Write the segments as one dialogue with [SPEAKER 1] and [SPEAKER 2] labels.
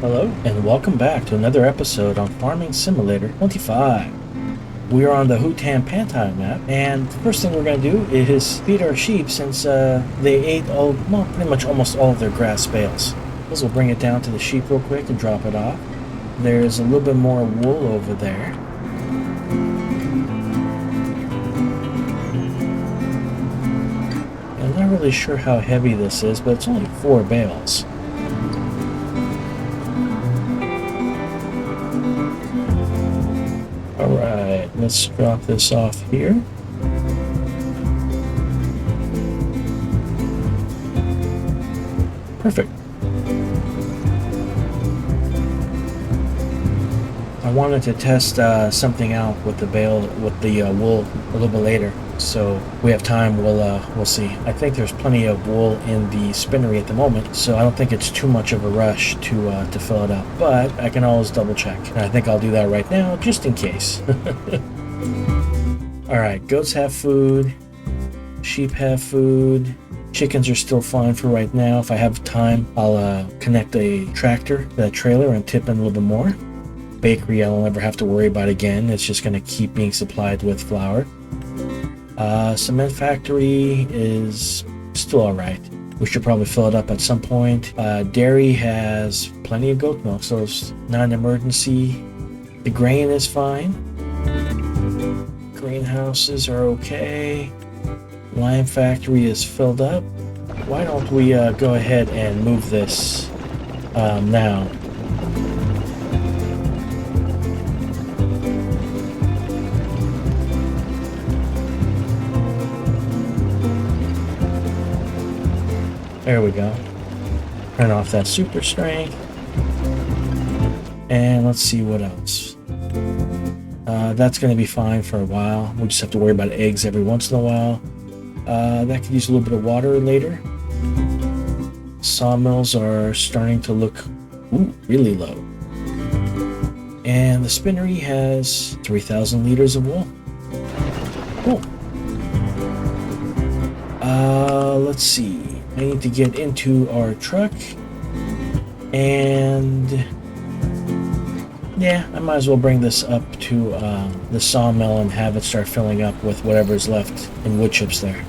[SPEAKER 1] Hello, and welcome back to another episode on Farming Simulator 25. We are on the Hutan Pantai Map, and the first thing we're going to do is feed our sheep since they ate pretty much almost all of their grass bales. We'll bring it down to the sheep real quick and drop it off. There's a little bit more wool over there. I'm not really sure how heavy this is, but it's only 4 bales. Alright, let's drop this off here. Perfect. I wanted to test something out with the wool a little bit later, so we have time. We'll see. I think there's plenty of wool in the spinnery at the moment, so I don't think it's too much of a rush to fill it up. But I can always double check, and I think I'll do that right now just in case. All right, goats have food, sheep have food. Chickens are still fine for right now. If I have time, I'll connect a tractor to that trailer and tip in a little bit more. Bakery, I don't ever have to worry about again. It's just going to keep being supplied with flour. Cement factory is still all right. We should probably fill it up at some point. Dairy has plenty of goat milk, so it's not an emergency. The grain is fine. Greenhouses are okay. Lime factory is filled up. Why don't we go ahead and move this now? There we go. Turn off that super strength. And let's see what else. That's going to be fine for a while. We just have to worry about eggs every once in a while. That could use a little bit of water later. Sawmills are starting to look really low. And the spinnery has 3,000 liters of wool. Cool. Let's see. I need to get into our truck, and yeah, I might as well bring this up to the sawmill and have it start filling up with whatever's left in wood chips there.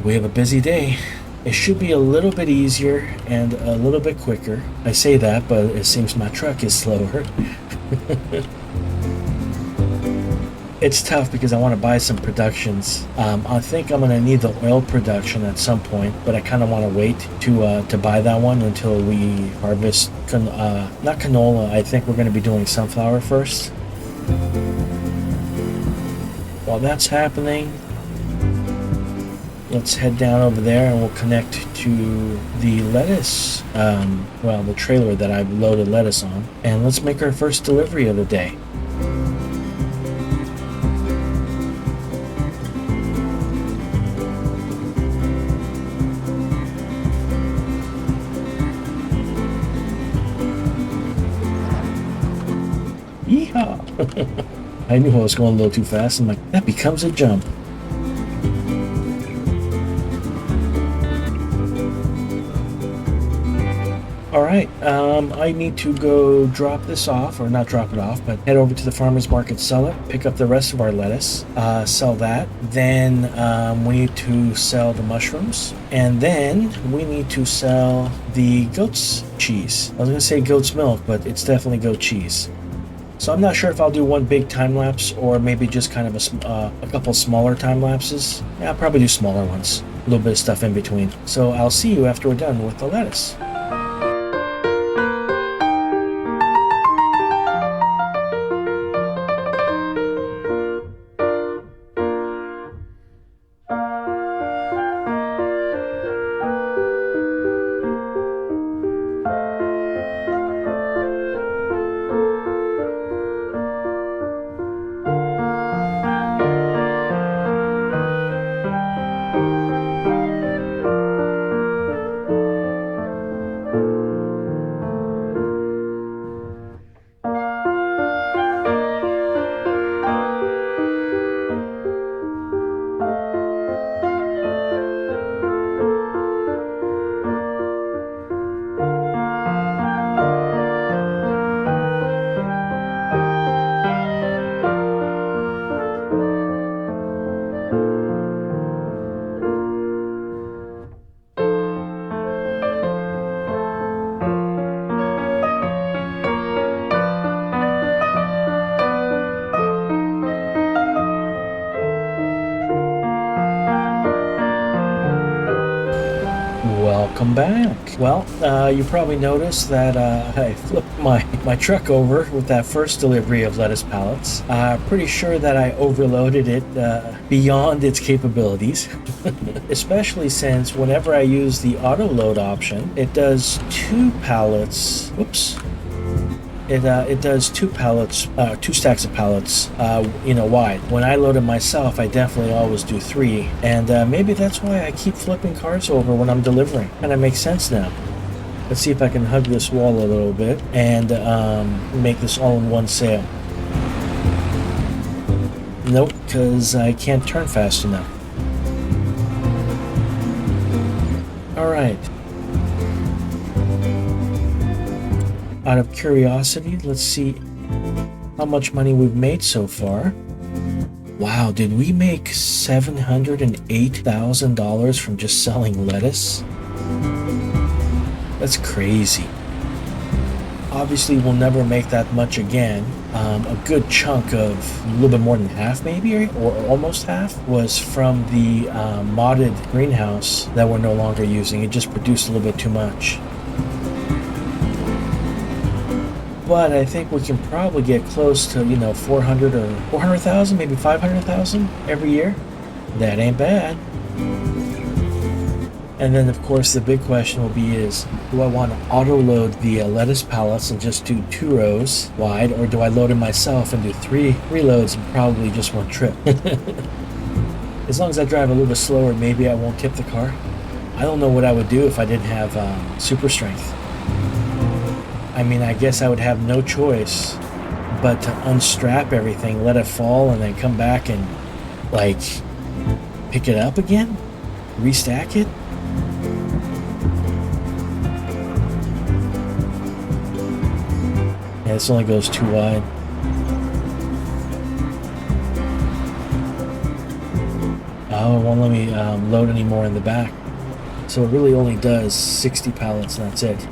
[SPEAKER 1] We have a busy day. It should be a little bit easier and a little bit quicker. I say that, but it seems my truck is slower. It's tough because I want to buy some productions. I think I'm going to need the oil production at some point, but I kind of want to wait to buy that one until we harvest, not canola. I think we're going to be doing sunflower first. While that's happening, let's head down over there and we'll connect to the lettuce, the trailer that I've loaded lettuce on, and let's make our first delivery of the day. I knew I was going a little too fast. I'm like, that becomes a jump. Alright, I need to go drop this off, or not drop it off, but head over to the farmer's market, sell it, pick up the rest of our lettuce, sell that. Then we need to sell the mushrooms, and then we need to sell the goat's cheese. I was going to say goat's milk, but it's definitely goat cheese. So I'm not sure if I'll do one big time lapse or maybe just kind of a couple smaller time lapses. Yeah, I'll probably do smaller ones. A little bit of stuff in between. So I'll see you after we're done with the lettuce. Welcome back. Well, you probably noticed that I flipped my truck over with that first delivery of lettuce pallets. Pretty sure that I overloaded it beyond its capabilities, especially since whenever I use the auto load option, it does 2 pallets. Whoops. It does 2 pallets, 2 stacks of pallets, wide. When I load it myself, I definitely always do 3, and maybe that's why I keep flipping cars over when I'm delivering. Kind of makes sense now. Let's see if I can hug this wall a little bit and make this all in one sale. Nope, because I can't turn fast enough. All right. Out of curiosity, let's see how much money we've made so far. Wow, did we make $708,000 from just selling lettuce? That's crazy. Obviously, we'll never make that much again. A good chunk of, a little bit more than half maybe, or almost half, was from the modded greenhouse that we're no longer using. It just produced a little bit too much. But I think we can probably get close to, 400 or 400,000, maybe 500,000 every year. That ain't bad. And then, of course, the big question will be is, do I want to auto-load the lettuce pallets and just do 2 rows wide, or do I load them myself and do 3 loads in probably just one trip? As long as I drive a little bit slower, maybe I won't tip the car. I don't know what I would do if I didn't have super strength. I mean, I guess I would have no choice but to unstrap everything, let it fall, and then come back and, pick it up again? Restack it? Yeah, this only goes too wide. Oh, it won't let me load any more in the back. So it really only does 60 pallets, and that's it.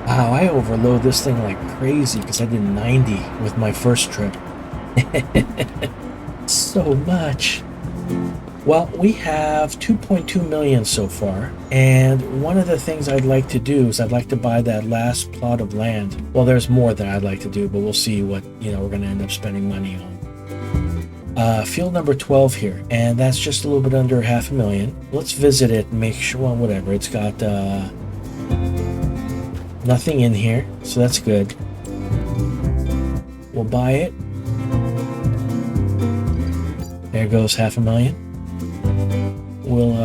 [SPEAKER 1] Wow, I overload this thing like crazy because I did 90 with my first trip. So much. Well, we have 2.2 million so far, and one of the things I'd like to do is I'd like to buy that last plot of land. Well, there's more that I'd like to do, but we'll see what, we're going to end up spending money on. Field number 12 here, and that's just a little bit under $500,000. Let's visit it and make sure, well, whatever, it's got nothing in here, so that's good. We'll buy it. There goes $500,000. We'll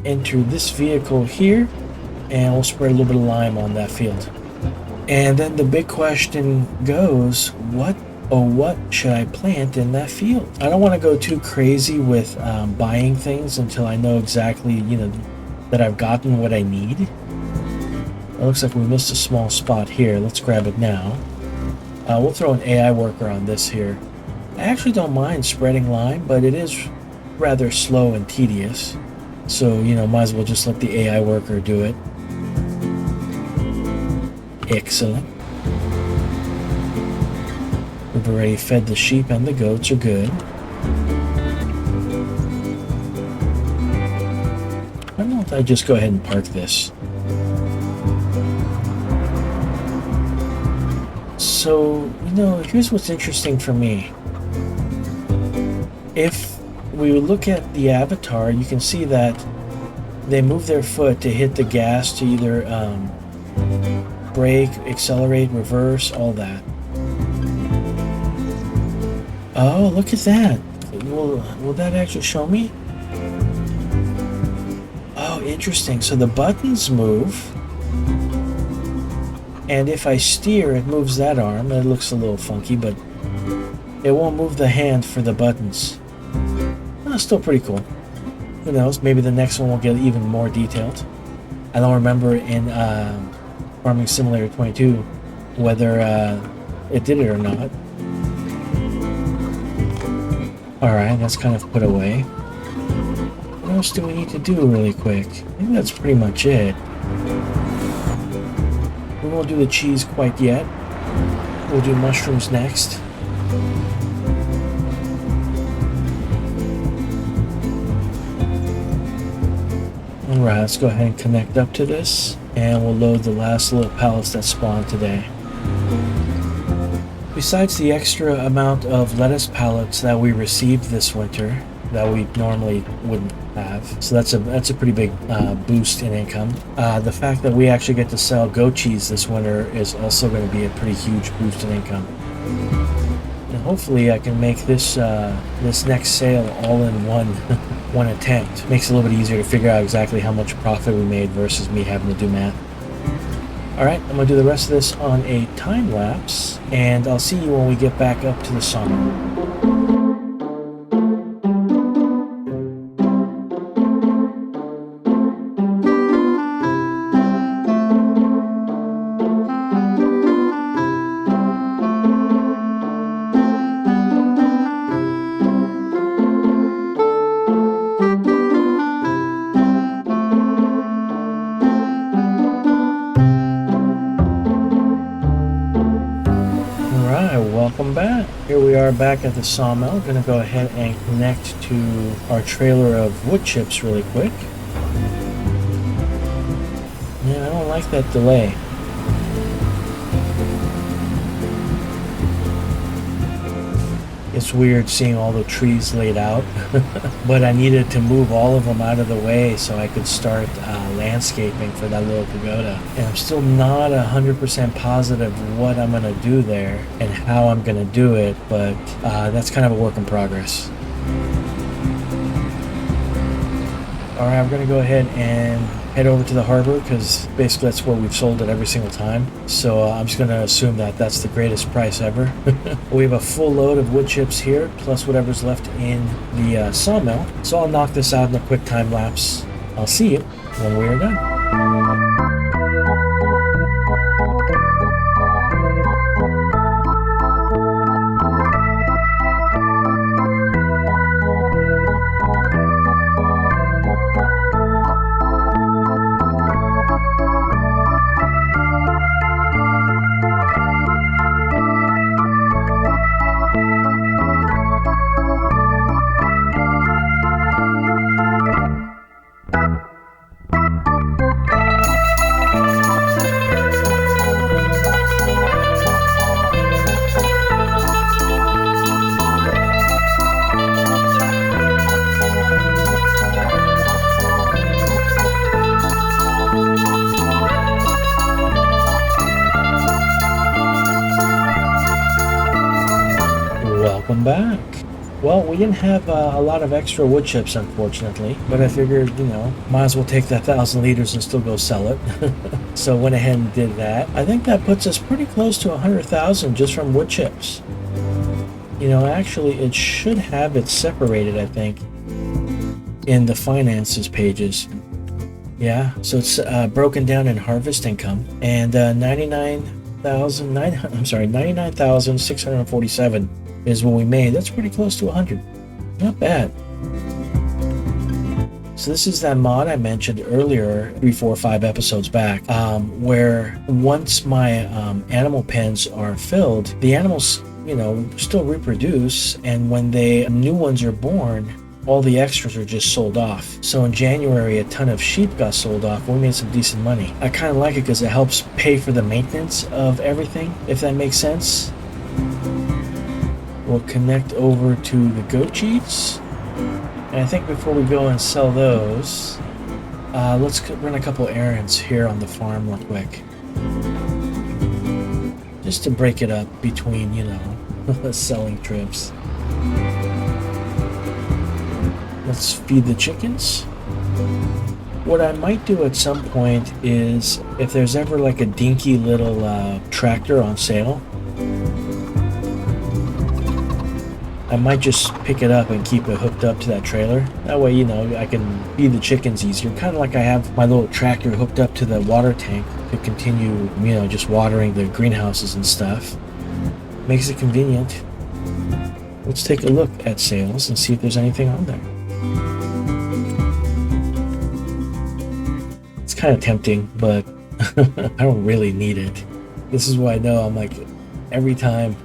[SPEAKER 1] enter this vehicle here, and we'll spread a little bit of lime on that field. And then the big question goes, what should I plant in that field? I don't want to go too crazy with buying things until I know exactly, that I've gotten what I need. It looks like we missed a small spot here. Let's grab it now. We'll throw an AI worker on this here. I actually don't mind spreading lime, but it is rather slow and tedious. So, might as well just let the AI worker do it. Excellent. We've already fed the sheep and the goats are good. Why don't I just go ahead and park this? So, here's what's interesting for me. If we look at the avatar, you can see that they move their foot to hit the gas to either brake, accelerate, reverse, all that. Oh, look at that. Will that actually show me? Oh, interesting. So the buttons move. And if I steer, it moves that arm. It looks a little funky, but it won't move the hand for the buttons. Oh, still pretty cool. Who knows? Maybe the next one will get even more detailed. I don't remember in Farming Simulator 22 whether it did it or not. Alright, that's kind of put away. What else do we need to do really quick? I think that's pretty much it. We won't do the cheese quite yet. We'll do mushrooms next. All right, let's go ahead and connect up to this, and we'll load the last little pallets that spawned today. Besides the extra amount of lettuce pallets that we received this winter that we normally wouldn't have, so that's a pretty big boost in income. The fact that we actually get to sell goat cheese this winter is also going to be a pretty huge boost in income. And hopefully I can make this this next sale all in one attempt. Makes it a little bit easier to figure out exactly how much profit we made versus me having to do math. Alright, I'm going to do the rest of this on a time lapse, and I'll see you when we get back up to the sawmill. Welcome back. Here we are back at the sawmill. Gonna go ahead and connect to our trailer of wood chips really quick. Yeah, I don't like that delay. It's weird seeing all the trees laid out, but I needed to move all of them out of the way so I could start landscaping for that little pagoda. And I'm still not 100% positive what I'm going to do there and how I'm going to do it, but that's kind of a work in progress. Alright, I'm going to go ahead and head over to the harbor because basically that's where we've sold it every single time. So I'm just going to assume that that's the greatest price ever. We have a full load of wood chips here, plus whatever's left in the sawmill. So I'll knock this out in a quick time lapse. I'll see you when we are done. Welcome back. Well, we didn't have a lot of extra wood chips, unfortunately, but I figured, you know, might as well take that 1,000 liters and still go sell it. So went ahead and did that. I think that puts us pretty close to 100,000 just from wood chips. You know, actually, it should have it separated, I think, in the finances pages. Yeah, so it's broken down in harvest income, and 99,647 is what we made. That's pretty close to 100. Not bad. So this is that mod I mentioned earlier, 3, 4, 5 episodes back, where once my animal pens are filled, the animals, you know, still reproduce, and when new ones are born, all the extras are just sold off. So in January, a ton of sheep got sold off. We made some decent money. I kind of like it because it helps pay for the maintenance of everything, if that makes sense. We'll connect over to the goat cheese. And I think before we go and sell those, let's run a couple errands here on the farm real quick. Just to break it up between, you know, selling trips. Let's feed the chickens. What I might do at some point is, if there's ever like a dinky little tractor on sale, I might just pick it up and keep it hooked up to that trailer. That way, you know, I can feed the chickens easier. Kind of like I have my little tractor hooked up to the water tank to continue, you know, just watering the greenhouses and stuff. Makes it convenient. Let's take a look at sales and see if there's anything on there. It's kind of tempting, but I don't really need it. This is why I know I'm like, every time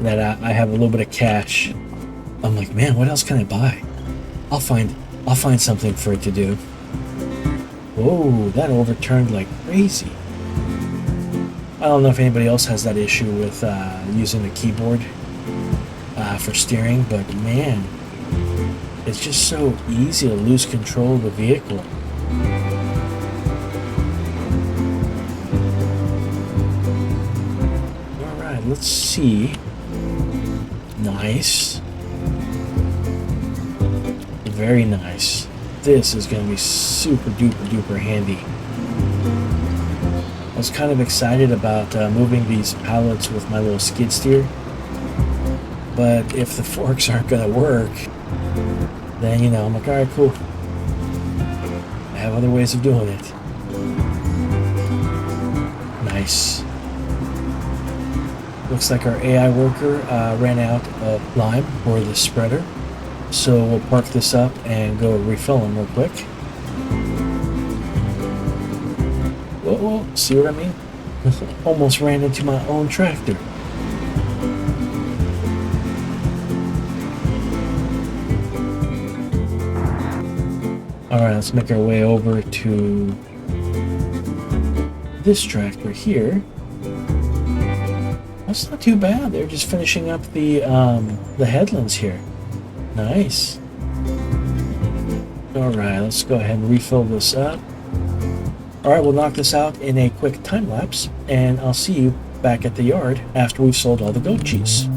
[SPEAKER 1] that I have a little bit of cash, I'm like, man, what else can I buy? I'll find something for it to do. Whoa, that overturned like crazy. I don't know if anybody else has that issue with using the keyboard for steering, but man, it's just so easy to lose control of the vehicle. Alright, let's see. Nice. Very nice. This is going to be super duper handy. I was kind of excited about moving these pallets with my little skid steer, but if the forks aren't going to work, then I'm like, alright, cool. I have other ways of doing it. Nice. Looks like our AI worker ran out of lime for the spreader, so we'll park this up and go refill them real quick. Whoa, see what I mean? Almost ran into my own tractor. Alright, let's make our way over to this tractor here. That's not too bad. They're just finishing up the headlands here. Nice. Alright, let's go ahead and refill this up. Alright, we'll knock this out in a quick time lapse, and I'll see you back at the yard after we've sold all the goat cheese.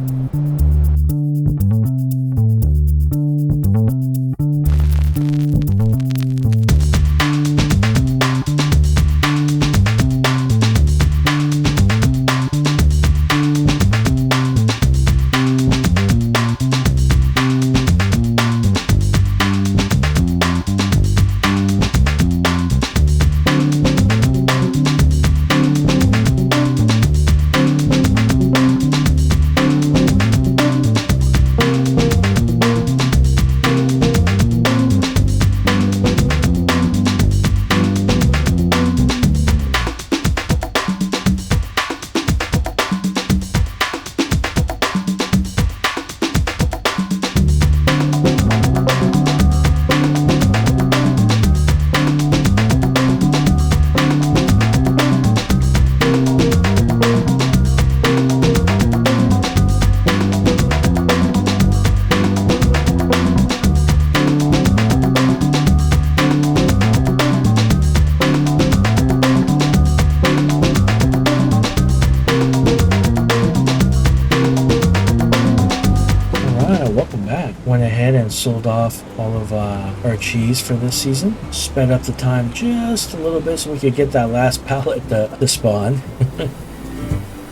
[SPEAKER 1] Went ahead and sold off all of our cheese for this season. Sped up the time just a little bit so we could get that last pallet to spawn.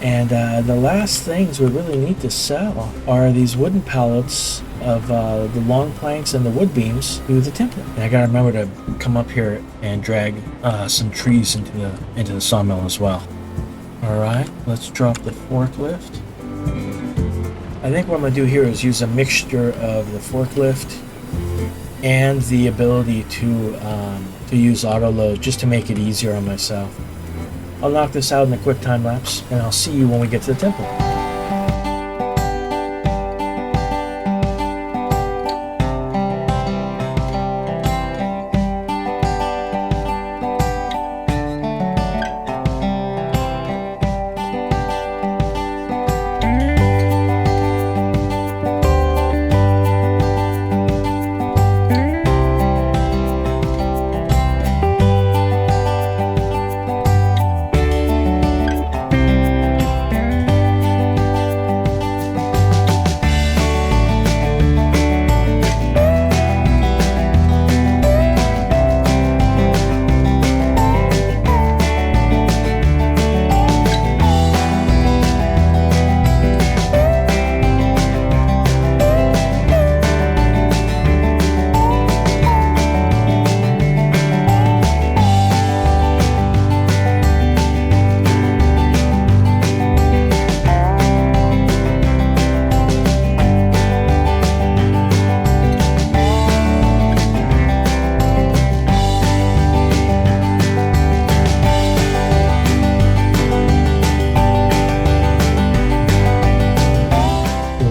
[SPEAKER 1] And the last things we really need to sell are these wooden pallets of the long planks and the wood beams to the temple. And I gotta remember to come up here and drag some trees into the sawmill as well. Alright, let's drop the forklift. I think what I'm going to do here is use a mixture of the forklift and the ability to use auto load just to make it easier on myself. I'll knock this out in a quick time lapse, and I'll see you when we get to the temple.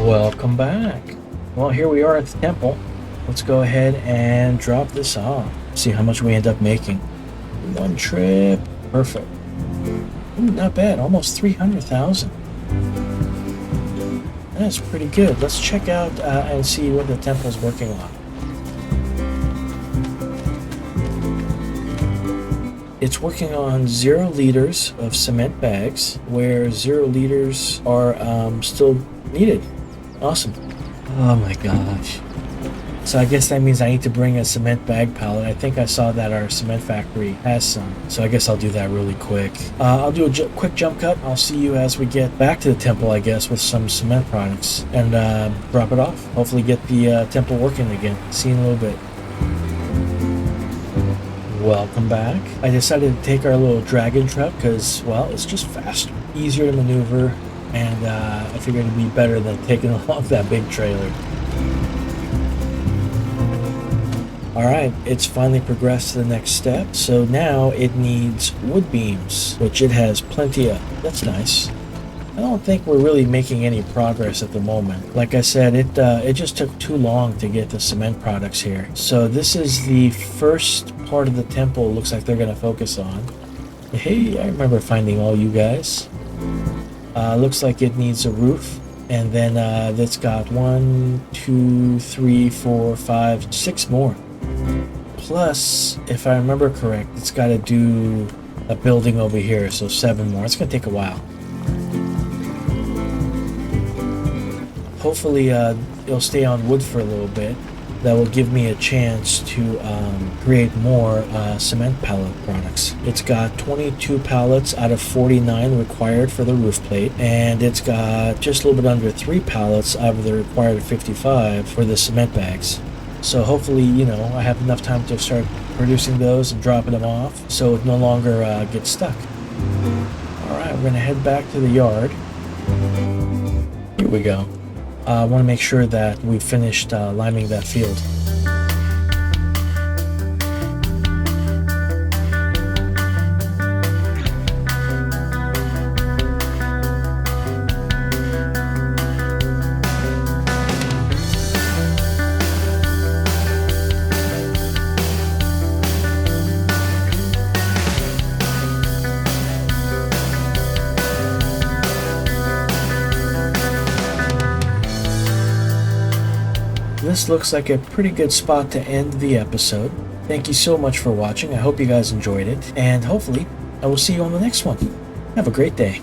[SPEAKER 1] Welcome back. Well, here we are at the temple. Let's go ahead and drop this off. See how much we end up making. One trip. Perfect. Ooh, not bad. Almost 300,000. That's pretty good. Let's check out and see what the temple's working on. It's working on 0 liters of cement bags, where 0 liters are still needed. Awesome. Oh my gosh. So I guess that means I need to bring a cement bag pallet. I think I saw that our cement factory has some. So I guess I'll do that really quick. I'll do a quick jump cut. I'll see you as we get back to the temple, I guess, with some cement products. And drop it off. Hopefully get the temple working again. See you in a little bit. Welcome back. I decided to take our little dragon truck because, well, it's just faster. Easier to maneuver. And I figured it'd be better than taking along that big trailer. Alright, it's finally progressed to the next step. So now it needs wood beams, which it has plenty of. That's nice. I don't think we're really making any progress at the moment. Like I said, it just took too long to get the cement products here. So this is the first part of the temple looks like they're going to focus on. Hey, I remember finding all you guys. Looks like it needs a roof. And then it's got 1, 2, 3, 4, 5, 6 more. Plus, if I remember correct, it's got to do a building over here, so 7 more. It's going to take a while. Hopefully, it'll stay on wood for a little bit. That will give me a chance to create more cement pallet products. It's got 22 pallets out of 49 required for the roof plate, and it's got just a little bit under 3 pallets out of the required 55 for the cement bags. So hopefully, you know, I have enough time to start producing those and dropping them off so it no longer gets stuck. Alright, we're going to head back to the yard. Here we go. I want to make sure that we've finished liming that field. This looks like a pretty good spot to end the episode. Thank you so much for watching. I hope you guys enjoyed it, and hopefully I will see you on the next one. Have a great day.